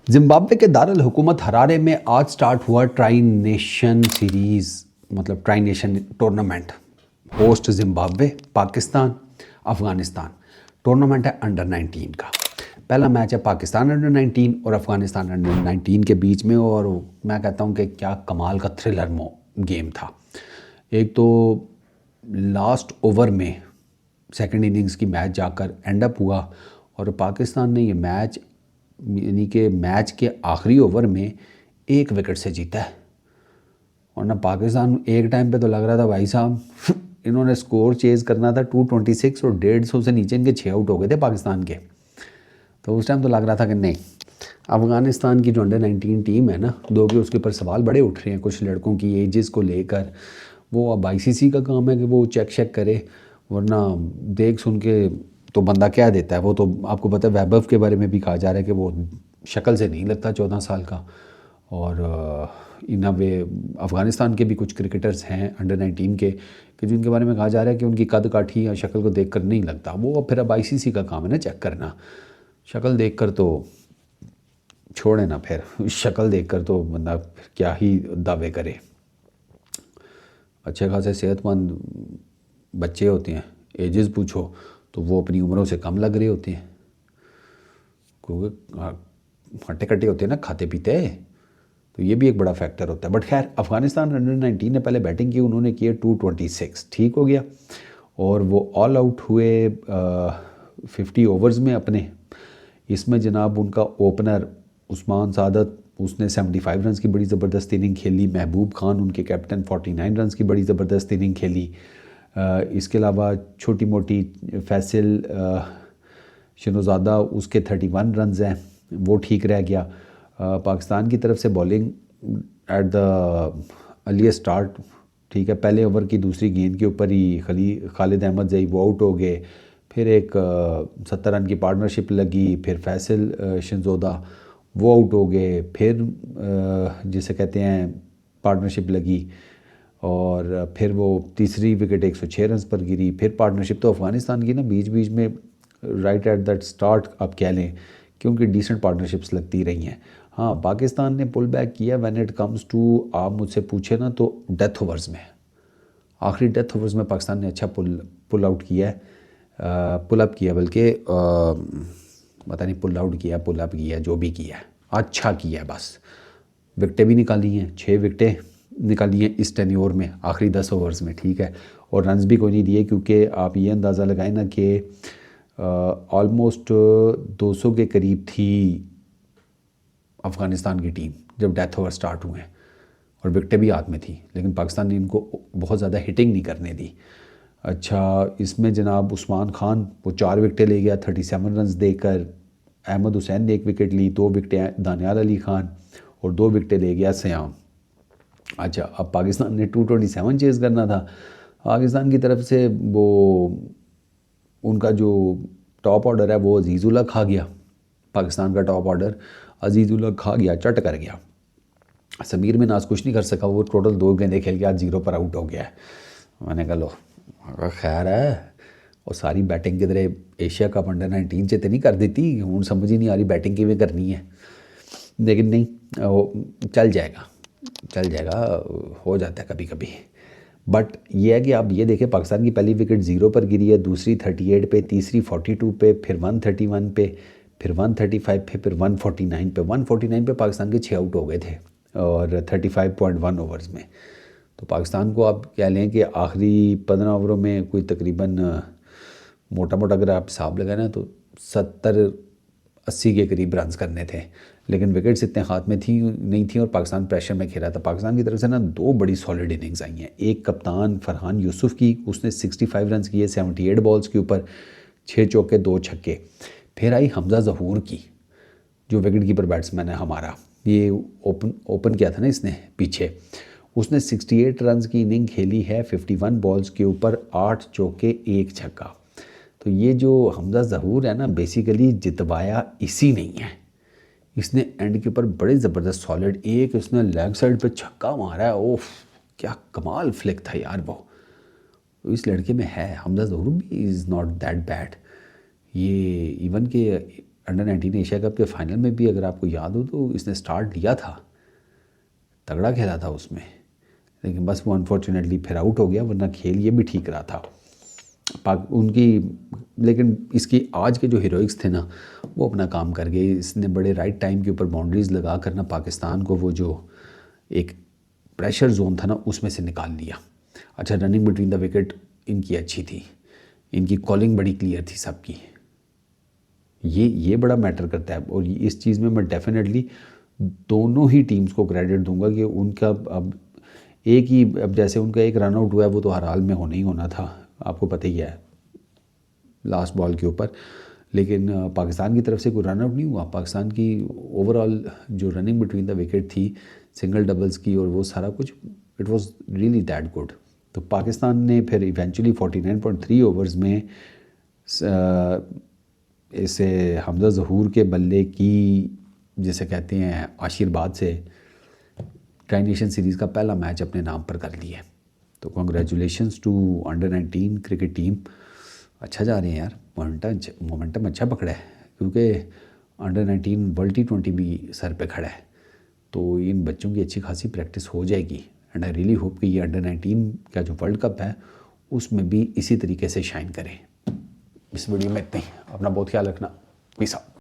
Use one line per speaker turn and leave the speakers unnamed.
Zimbabwe के दारुल-हुकूमत Harare में आज स्टार्ट हुआ ट्राई नेशन सीरीज़, मतलब tri nation tournament. Host Zimbabwe, Pakistan, Afghanistan. Tournament है अंडर 19 का। पहला मैच है पाकिस्तान अंडर 19 और अफ़गानिस्तान अंडर 19 के बीच में, और मैं कहता हूँ कि क्या कमाल का थ्रिलर गेम था। एक तो लास्ट ओवर में सेकंड इनिंग्स की मैच जाकर एंड अप हुआ और पाकिस्तान ने ये मैच, यानी कि मैच के आखिरी ओवर में 1 विकेट से जीता है। और ना पाकिस्तान एक टाइम पे तो लग रहा था भाई साहब इन्होंने स्कोर चेज़ करना था 226 और 150 से नीचे इनके 6 आउट हो गए थे पाकिस्तान के। तो उस टाइम तो लग रहा था कि नहीं, अफ़गानिस्तान की जो अंडर 19 टीम है ना, दो के उसके ऊपर सवाल बड़े उठ रहे हैं कुछ लड़कों की एजेस को लेकर। वो अब ICC का काम है कि वो चेक करे, वरना देख सुन के तो बंदा क्या देता है। वो तो आपको पता है वैभव के बारे में भी कहा जा रहा है कि वो शक्ल से नहीं लगता 14 साल का। और इन वे अफ़गानिस्तान के भी कुछ क्रिकेटर्स हैं अंडर 19 के कि जिनके बारे में कहा जा रहा है कि उनकी कद काठी या शक्ल को देख कर नहीं लगता। वो फिर अब ICC का काम है ना चेक करना। शक्ल देख कर तो छोड़े ना, फिर शक्ल देख कर तो बंदा फिर क्या ही दावे करे। अच्छे खासे सेहतमंद बच्चे होते हैं, एजेस पूछो तो वो अपनी उम्रों से कम लग रहे होते हैं, क्योंकि हट्टे कट्टे होते हैं ना खाते पीते। तो ये भी एक बड़ा फैक्टर होता है। बट खैर अफ़गानिस्तान अंडर 19 ने पहले बैटिंग की, उन्होंने किए 226, ठीक हो गया। और वो ऑल आउट हुए 50 ओवर्स में अपने। इसमें जनाब उनका ओपनर उस्मान सादत, उसने 75 रन्स की बड़ी ज़बरदस्त इनिंग खेली। महबूब खान उनके कैप्टन 49 रन्स की बड़ी ज़बरदस्त इनिंग खेली। इसके अलावा छोटी मोटी फैसल शनोज़ादा उसके 31 रन्स हैं, वो ठीक रह गया। पाकिस्तान की तरफ से bowling at the earliest start, ठीक है, पहले ओवर की दूसरी गेंद के ऊपर ही खालिद अहमद ज़ई वो आउट हो गए। फिर एक 70 रन की पार्टनरशिप लगी, फिर फैसल शनजोदा वो आउट हो गए, फिर जिसे कहते हैं पार्टनरशिप लगी, और फिर वो तीसरी विकेट 106 रन पर गिरी। फिर पार्टनरशिप तो अफ़गानिस्तान की ना बीच बीच में राइट एट दैट स्टार्ट आप कह लें कि उनकी डिसेंट पार्टनरशिप्स लगती रही हैं। हाँ, पाकिस्तान ने पुल बैक किया व्हेन इट कम्स टू, आप मुझसे पूछे ना तो डेथ ओवर्स में, आखिरी डेथ ओवर्स में पाकिस्तान ने अच्छा पुल आउट किया है, पुल अप किया, बल्कि पता नहीं पुल आउट किया पुल अप किया, जो भी किया है अच्छा किया है। बस विकटें भी निकाली हैं, 6 विकटें निकाली हैं इस टेन्योर में आखिरी 10 ओवर्स में, ठीक है। और रन्स भी कोई नहीं दिए, क्योंकि आप ये अंदाज़ा लगाएं ना कि ऑलमोस्ट 200 के करीब थी अफ़गानिस्तान की टीम जब डेथ ओवर स्टार्ट हुए, और विकटें भी हाथ में थी, लेकिन पाकिस्तान ने इनको बहुत ज़्यादा हिटिंग नहीं करने दी। अच्छा, इसमें जनाब उस्मान खान वो 4 विकटें ले गया 37 रन्स देकर। अहमद हुसैन ने 1 विकेट ली, 2 विकटें दानियाल अली खान, और 2 विकटें ले गया सयाम। अच्छा, अब पाकिस्तान ने 227 चेज़ करना था। पाकिस्तान की तरफ से वो उनका जो टॉप ऑर्डर है वो अजीज़ुल्लाह खा गया, पाकिस्तान का टॉप ऑर्डर अजीज़ुल्लाह खा गया, चट कर गया। समीर में नाज कुछ नहीं कर सका, वो टोटल 2 गेंदें खेल के आज 0 पर आउट हो गया है। मैंने कहा लो खैर है, और सारी बैटिंग किधरे एशिया कप अंडर 19 से तो नहीं कर देती, हूँ समझ ही नहीं आ रही बैटिंग किवें करनी है। लेकिन नहीं, वो चल जाएगा, हो जाता है कभी कभी। बट ये है कि आप ये देखें, पाकिस्तान की पहली विकेट 0 पर गिरी है, दूसरी 38 पे, तीसरी 42 पे, फिर 131 पे, फिर 135 पे, फिर 149 पे। 149 पे पाकिस्तान के 6 आउट हो गए थे और 35.1 ओवर्स में। तो पाकिस्तान को आप कह लें कि आखिरी 15 ओवरों में कोई तकरीबन मोटा मोटा अगर आप हिसाब लगाए ना तो 70-80 के करीब रन्स करने थे, लेकिन विकेट्स इतने हाथ में थी नहीं थी और पाकिस्तान प्रेशर में खेला था। पाकिस्तान की तरफ से ना 2 बड़ी सॉलिड इनिंग्स आई हैं। एक कप्तान फरहान यूसुफ की, उसने 65 रन्स किए 78 बॉल्स के ऊपर, 6 चौके 2 छक्के। फिर आई हमजा ज़हूर की, जो विकेट कीपर बैट्समैन है हमारा, ये ओपन किया था ना इसने पीछे। उसने 68 रन्स की इनिंग खेली है 51 बॉल्स के ऊपर, 8 चौके 1 छक्का। तो ये जो हमजा ज़हूर है ना, बेसिकली जितवाया इसी नहीं है, इसने एंड के ऊपर बड़े ज़बरदस्त सॉलिड, एक उसने लेग साइड पे छक्का मारा है, ओफ क्या कमाल फ्लिक था यार वो। तो इस लड़के में है, हमजा ज़हूर भी इज़ नॉट दैट बैड। ये इवन के انڈر 19 ایشیا کپ کے فائنل میں بھی اگر آپ کو یاد ہو تو اس نے سٹارٹ لیا تھا، تگڑا کھیلا تھا اس میں، لیکن بس وہ انفارچونیٹلی پھر آؤٹ ہو گیا، ورنہ کھیل یہ بھی ٹھیک رہا تھا ان کی. لیکن اس کی آج کے جو ہیروئکس تھے نا وہ اپنا کام کر گئے. اس نے بڑے رائٹ ٹائم کے اوپر باؤنڈریز لگا کر نا پاکستان کو وہ جو ایک پریشر زون تھا نا اس میں سے نکال لیا. اچھا رننگ بٹوین دا وکٹ ان کی اچھی تھی، ان کی کالنگ بڑی کلیئر تھی سب کی، یہ بڑا میٹر کرتا ہے. اور اس چیز میں ڈیفینیٹلی دونوں ہی ٹیمز کو کریڈٹ دوں گا کہ ان کا اب ایک ہی، اب جیسے ان کا ایک رن آؤٹ ہوا ہے وہ تو ہر حال میں ہونا ہی ہونا تھا، آپ کو پتہ ہی ہے لاسٹ بال کے اوپر. لیکن پاکستان کی طرف سے کوئی رن آؤٹ نہیں ہوا. پاکستان کی اوور آل جو رننگ بٹوین دا وکٹ تھی سنگل ڈبلز کی اور وہ سارا کچھ، it was really that good. تو پاکستان نے پھر ایونچولی 49.3 اوورز میں اسے حمزہ ظہور کے بلے کی جسے کہتے ہیں آشیرواد سے ٹرائی نیشن سیریز کا پہلا میچ اپنے نام پر کر لیا. تو congratulations to under 19 cricket team. اچھا جا رہے ہیں یار، مومنٹم اچھا پکڑا ہے، کیونکہ انڈر 19 ورلڈ T20 بھی سر پہ کھڑا ہے، تو ان بچوں کی اچھی خاصی پریکٹس ہو جائے گی. اینڈ آئی ریئلی ہوپ کہ یہ انڈر 19 کا جو ورلڈ کپ ہے اس میں بھی اسی طریقے سے شائن کریں. اس ویڈیو میں اتنا ہی. اپنا بہت خیال رکھنا. پیس آؤٹ.